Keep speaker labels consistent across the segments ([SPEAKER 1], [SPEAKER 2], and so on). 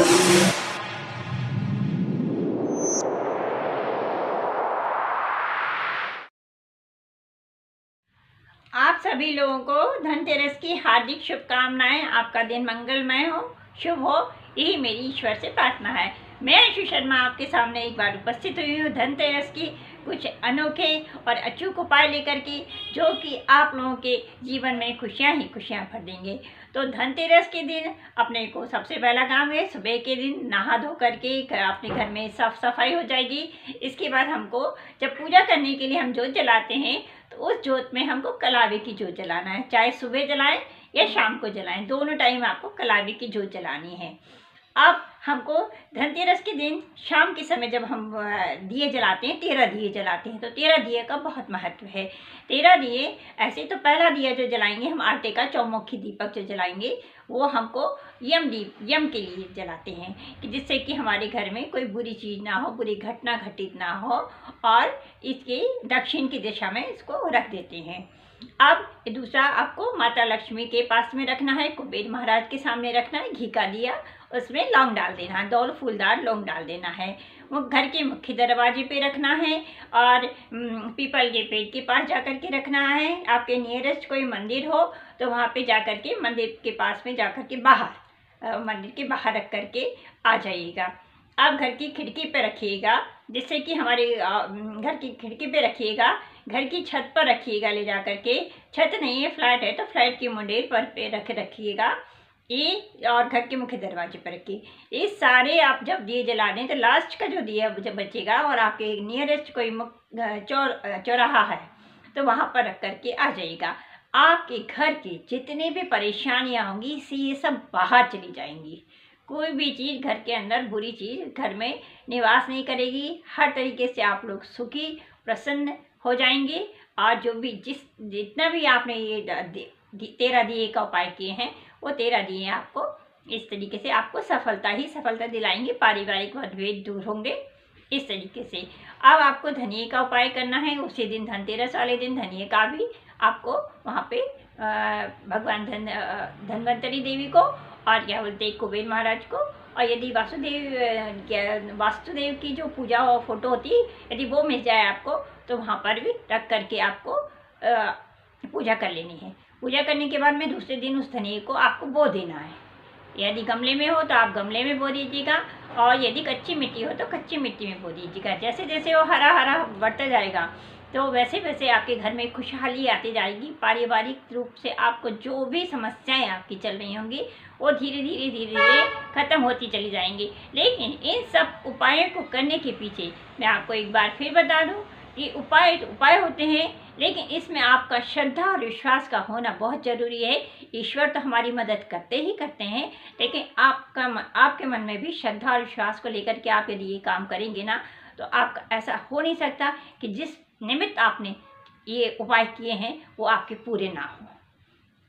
[SPEAKER 1] आप सभी लोगों को धनतेरस की हार्दिक शुभकामनाएं। आपका दिन मंगलमय हो, शुभ हो, यही मेरी ईश्वर से प्रार्थना है। मैं आशु शर्मा आपके सामने एक बार उपस्थित हुई हूँ धनतेरस की कुछ अनोखे और अचूक उपाय लेकर के, जो कि आप लोगों के जीवन में खुशियाँ ही खुशियाँ भर देंगे। तो धनतेरस के दिन अपने को सबसे पहला काम है, सुबह के दिन नहा धो करके अपने घर में साफ सफाई हो जाएगी। इसके बाद हमको जब पूजा करने के लिए हम जोत जलाते हैं तो उस जोत में हमको कलावे की जोत जलाना है। चाहे सुबह जलाएं या शाम को जलाएं, दोनों टाइम आपको कलावे की जोत जलानी है। अब हमको धनतेरस के दिन शाम के समय जब हम दिए जलाते हैं, 13 दिए जलाते हैं, तो 13 दिए का बहुत महत्व है। 13 दिए ऐसे तो पहला दिया जो जलाएंगे हम आटे का चौमुखी दीपक जो जलाएंगे, वो हमको यम के लिए जलाते हैं कि जिससे कि हमारे घर में कोई बुरी चीज़ ना हो, बुरी घटना घटित ना हो, और इसके दक्षिण की दिशा में इसको रख देते हैं। अब दूसरा आपको माता लक्ष्मी के पास में रखना है, कुबेर महाराज के सामने रखना है, घी का दिया, उसमें लौंग डाल देना है, 2 फूलदार लौंग डाल देना है। वो घर के मुख्य दरवाजे पे रखना है और पीपल के पेड़ के पास जाकर के रखना है। आपके नियरेस्ट कोई मंदिर हो तो वहाँ पे जाकर के मंदिर के पास में जाकर के मंदिर के बाहर रख करके आ जाइएगा। आप घर की खिड़की पे रखिएगा, जिससे कि हमारे घर की खिड़की पे रखिएगा, घर की छत पर रखिएगा ले जा करके। छत नहीं है, फ्लैट है तो फ्लैट की मुंडेर पर पे रखिएगा ये, और घर के मुख्य दरवाजे पर रखिए। ये सारे आप जब दिए जला दें तो लास्ट का जो दिया जब बचेगा और आपके नियरेस्ट कोई चौराहा है तो वहाँ पर रख करके आ जाइएगा। आपके घर की जितनी भी परेशानियाँ होंगी ये सब बाहर चली जाएंगी। कोई भी चीज़ घर के अंदर, बुरी चीज़ घर में निवास नहीं करेगी। हर तरीके से आप लोग सुखी प्रसन्न हो जाएंगे। और जो भी जितना भी आपने ये 13 दिए का उपाय किए हैं, वो 13 दिए आपको इस तरीके से आपको सफलता दिलाएंगे। पारिवारिक मतभेद दूर होंगे इस तरीके से। अब आपको धनिये का उपाय करना है। उसी दिन धनतेरस वाले दिन धनिये का भी आपको वहाँ पे भगवान धन्वंतरी देवी को और क्या बोलते हैं कुबेर महाराज को, और यदि वासुदेव की जो पूजा फोटो होती है यदि वो मिल जाए आपको तो वहाँ पर भी रख करके आपको पूजा कर लेनी है। पूजा करने के बाद में दूसरे दिन उस धनिये को आपको बो देना है। यदि गमले में हो तो आप गमले में बो दीजिएगा, और यदि कच्ची मिट्टी हो तो कच्ची मिट्टी में बो दीजिएगा। जैसे जैसे वो हरा हरा बढ़ता जाएगा तो वैसे वैसे आपके घर में खुशहाली आती जाएगी। पारिवारिक रूप से आपको जो भी समस्याएं आपकी चल रही होंगी वो धीरे धीरे खत्म होती चली जाएंगी। लेकिन इन सब उपायों को करने के पीछे मैं आपको एक बार फिर बता दूं कि उपाय होते हैं, लेकिन इसमें आपका श्रद्धा और विश्वास का होना बहुत ज़रूरी है। ईश्वर तो हमारी मदद करते ही करते हैं, लेकिन आपके मन में भी श्रद्धा और विश्वास को लेकर के आप यदि ये काम करेंगे ना, तो आपका ऐसा हो नहीं सकता कि जिस निमित्त आपने ये उपाय किए हैं वो आपके पूरे ना हो।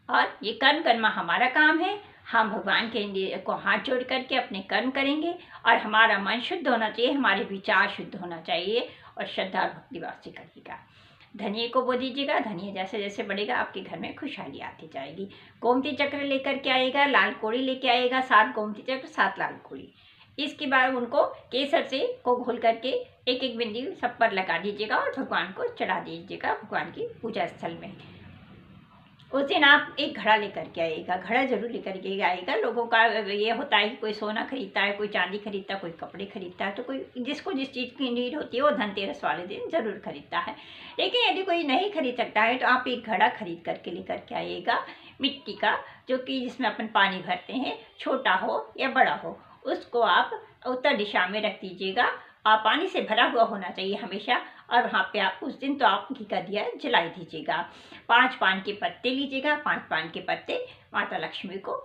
[SPEAKER 1] और ये कर्म करना हमारा काम है। हम भगवान के को हाथ जोड़ करके अपने कर्म करेंगे, और हमारा मन शुद्ध होना चाहिए, हमारे विचार शुद्ध होना चाहिए, और श्रद्धा और भक्तिभाव से करिएगा। धनिये को बो दीजिएगा। धनिया जैसे जैसे बढ़ेगा आपके घर में खुशहाली आती जाएगी। गोमती चक्र लेकर के आएगा, लाल कोड़ी लेके आएगा, 7 गोमती चक्र 7 लाल कोड़ी। इसके बाद उनको केसर से को घोल करके एक एक बिंदी सब पर लगा दीजिएगा और भगवान को चढ़ा दीजिएगा भगवान की पूजा स्थल में। उस दिन आप एक घड़ा लेकर के आइएगा, घड़ा जरूर लेकर के आइएगा। लोगों का ये होता है कि कोई सोना खरीदता है, कोई चांदी खरीदता है, कोई कपड़े खरीदता है, तो कोई जिसको जिस चीज़ की नीड होती है वो धनतेरस वाले दिन ज़रूर खरीदता है। लेकिन यदि कोई नहीं खरीद सकता है तो आप एक घड़ा खरीद करके लेकर के आइएगा, मिट्टी का, जो कि जिसमें अपन पानी भरते हैं, छोटा हो या बड़ा हो, उसको आप उत्तर दिशा में रख दीजिएगा। और पानी से भरा हुआ होना चाहिए हमेशा। और वहाँ पे आप उस दिन तो आप घी का दिया जला दीजिएगा। 5 पान के पत्ते लीजिएगा, 5 पान के पत्ते माता लक्ष्मी को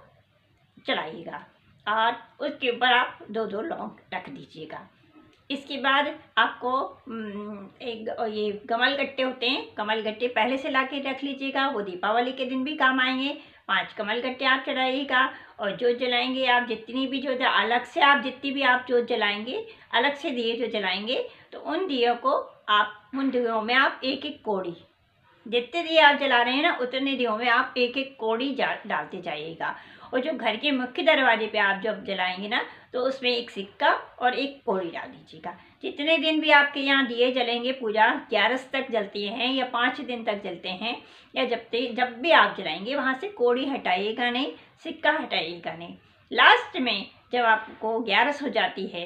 [SPEAKER 1] चढ़ाइएगा, और उसके ऊपर आप 2-2 लौंग रख दीजिएगा। इसके बाद आपको एक ये कमल गट्टे होते हैं, कमल गट्टे पहले से ला के रख लीजिएगा, वो दीपावली के दिन भी काम आएंगे। 5 कमल गट्टे आप चढ़ाइएगा। और जोत जलाएंगे आप जितनी भी जोत अलग से आप जितनी भी आप जोत जलाएंगे, अलग से दिए जो जलाएंगे, तो उन दियों को आप उन दियों में आप एक एक कौड़ी, जितने दिए आप जला रहे हैं ना उतने दियों में आप एक एक कौड़ी डालते जाइएगा। और जो घर के मुख्य दरवाजे पे आप जब जलाएंगे ना, तो उसमें एक सिक्का और एक कौड़ी डाल दीजिएगा। जितने दिन भी आपके यहाँ दिए जलेंगे, पूजा 11 तक जलती हैं या 5 दिन तक जलते हैं, या जब भी आप जलाएंगे वहाँ से कौड़ी हटाइएगा नहीं, सिक्का हटाइएगा नहीं। लास्ट में जब आपको 11 हो जाती है,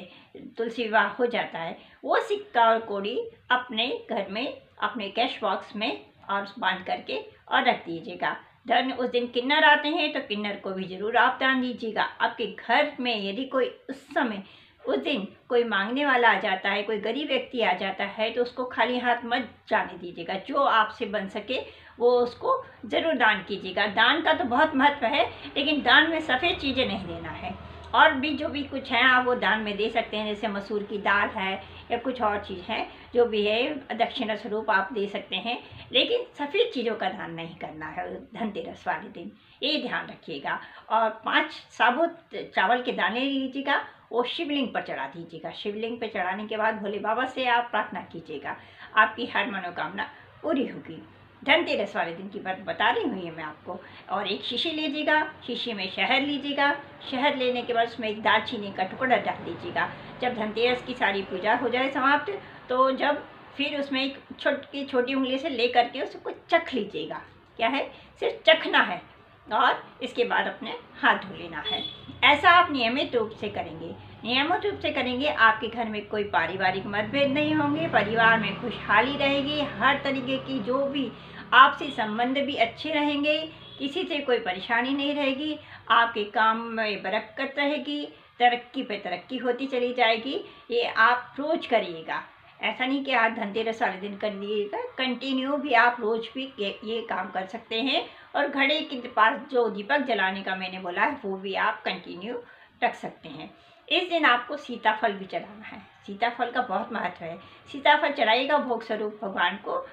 [SPEAKER 1] तुलसी विवाह हो जाता है, वो सिक्का और कौड़ी अपने घर में अपने कैश बॉक्स में और बांध करके और रख दीजिएगा। धन उस दिन किन्नर आते हैं तो किन्नर को भी जरूर आप दान दीजिएगा। आपके घर में यदि कोई उस दिन कोई मांगने वाला आ जाता है, कोई गरीब व्यक्ति आ जाता है, तो उसको खाली हाथ मत जाने दीजिएगा। जो आपसे बन सके वो उसको ज़रूर दान कीजिएगा। दान का तो बहुत महत्व है, लेकिन दान में सफ़ेद चीज़ें नहीं देना है। और भी जो भी कुछ है आप वो दान में दे सकते हैं, जैसे मसूर की दाल है या कुछ और चीज़ है, जो भी है दक्षिणा स्वरूप आप दे सकते हैं, लेकिन सफ़ेद चीज़ों का दान नहीं करना है धनतेरस वाले दिन, ये ध्यान रखिएगा। और 5 साबुत चावल के दाने लीजिएगा, वो शिवलिंग पर चढ़ा दीजिएगा। शिवलिंग पर चढ़ाने के बाद भोले बाबा से आप प्रार्थना कीजिएगा, आपकी हर मनोकामना पूरी होगी। धनतेरस वाले दिन की बात बता रही हूँ ये मैं आपको। और एक शीशी लीजिएगा, शीशी में शहद लीजिएगा। शहद लेने के बाद उसमें एक दालचीनी का टुकड़ा डाल दीजिएगा। जब धनतेरस की सारी पूजा हो जाए समाप्त, तो जब फिर उसमें एक छोटी उंगली से ले करके उसको चख लीजिएगा। क्या है, सिर्फ चखना है, और इसके बाद अपने हाथ धो लेना है। ऐसा आप नियमित रूप से करेंगे। नियमित रूप से करेंगे, आपके घर में कोई पारिवारिक मतभेद नहीं होंगे, परिवार में खुशहाली रहेगी, हर तरीके की जो भी आपसे संबंध भी अच्छे रहेंगे, किसी से कोई परेशानी नहीं रहेगी, आपके काम में बरकत रहेगी, तरक्की पे तरक्की होती चली जाएगी। ये आप रोज़ करिएगा, ऐसा नहीं कि आज धनतेरस वाले दिन कर लीजिएगा, कंटिन्यू भी आप रोज़ भी ये काम कर सकते हैं। और घड़े के पास जो दीपक जलाने का मैंने बोला है, वो भी आप कंटिन्यू रख सकते हैं। इस दिन आपको सीताफल भी चढ़ाना है। सीताफल का बहुत महत्व है। सीताफल चढ़ाइएगा भोग स्वरूप भगवान को,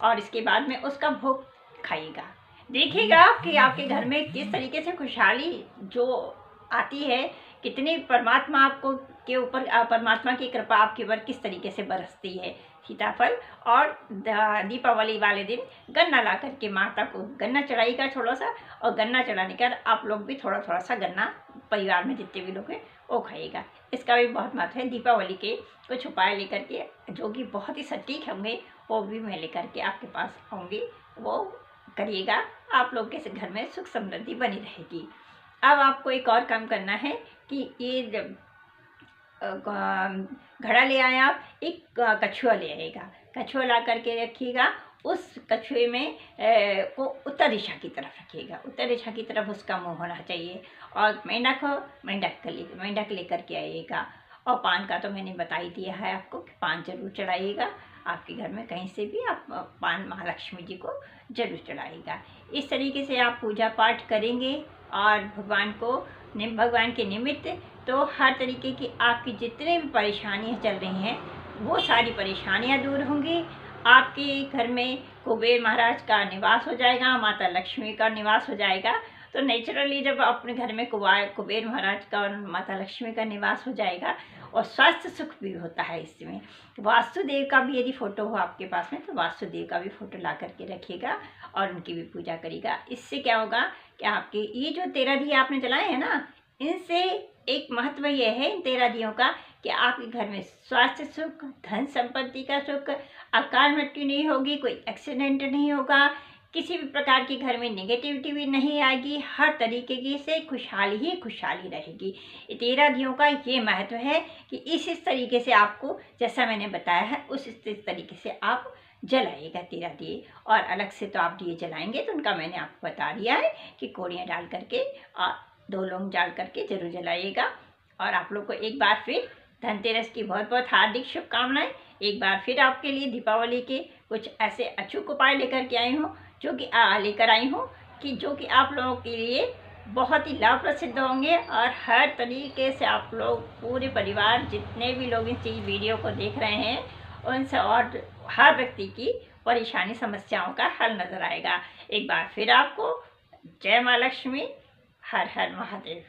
[SPEAKER 1] और इसके बाद में उसका भोग खाइएगा। देखिएगा कि आपके घर में किस तरीके से खुशहाली जो आती है, कितनी परमात्मा आपको के ऊपर परमात्मा की कृपा आपके ऊपर किस तरीके से बरसती है। सीताफल और दीपावली वाले दिन गन्ना ला करके माता को गन्ना चढ़ाइएगा थोड़ा सा, और गन्ना चढ़ाने के बाद आप लोग भी थोड़ा थोड़ा सा गन्ना परिवार में जितने भी लोग हैं वो खाइएगा। इसका भी बहुत महत्व है। दीपावली के कुछ उपाय लेकर के जो कि बहुत ही सटीक होंगे, वो भी मैं लेकर के आपके पास आऊँगी, वो करिएगा। आप लोग के घर में सुख समृद्धि बनी रहेगी। अब आपको एक और काम करना है कि ये घड़ा ले आए, आप एक कछुआ ले आएगा। कछुआ ला करके रखिएगा। उस कछुए में को उत्तर दिशा की तरफ रखिएगा। उत्तर दिशा की तरफ उसका मुंह होना चाहिए। और मेंढक हो, मेंढक लेकर के आइएगा। और पान का तो मैंने बता ही दिया है आपको कि पान जरूर चढ़ाइएगा। आपके घर में कहीं से भी आप पान महालक्ष्मी जी को जरूर चढ़ाइएगा। इस तरीके से आप पूजा पाठ करेंगे और भगवान के निमित्त, तो हर तरीके की आपकी जितने भी परेशानियां चल रही हैं, वो सारी परेशानियां दूर होंगी। आपके घर में कुबेर महाराज का निवास हो जाएगा, माता लक्ष्मी का निवास हो जाएगा। तो नेचुरली जब अपने घर में कुबेर महाराज का और माता लक्ष्मी का निवास हो जाएगा, और स्वास्थ्य सुख भी होता है इसमें। वास्तुदेव का भी यदि फोटो हो आपके पास में, तो वास्तुदेव का भी फोटो ला करके रखिएगा और उनकी भी पूजा करिएगा। इससे क्या होगा कि आपके ये जो 13 दिए आपने जलाए हैं ना, इनसे एक महत्व यह है इन 13 दियों का कि आपके घर में स्वास्थ्य सुख, धन संपत्ति का सुख, अकाल मृत्यु नहीं होगी, कोई एक्सीडेंट नहीं होगा, किसी भी प्रकार की घर में नेगेटिविटी भी नहीं आएगी, हर तरीके की से खुशहाली ही खुशहाली रहेगी। 13 दियों का ये महत्व है कि इस तरीके से आपको, जैसा मैंने बताया है, उस तरीके से आप जलाइएगा 13 दिए। और अलग से तो आप दिए जलाएंगे तो उनका मैंने आपको बता दिया है कि कौड़ियाँ डाल करके और 2 लौंग डाल करके जरूर जलाइएगा। और आप लोग को एक बार फिर धनतेरस की बहुत बहुत हार्दिक शुभकामनाएं। एक बार फिर आपके लिए दीपावली के कुछ ऐसे अचूक उपाय लेकर के आई हूँ, लेकर आई हूँ कि जो कि आप लोगों के लिए बहुत ही लाभप्रद सिद्ध होंगे। और हर तरीके से आप लोग पूरे परिवार, जितने भी लोग इस वीडियो को देख रहे हैं, उनसे और हर व्यक्ति की परेशानी समस्याओं का हल नजर आएगा। एक बार फिर आपको जय माँ लक्ष्मी, हर हर महादेव।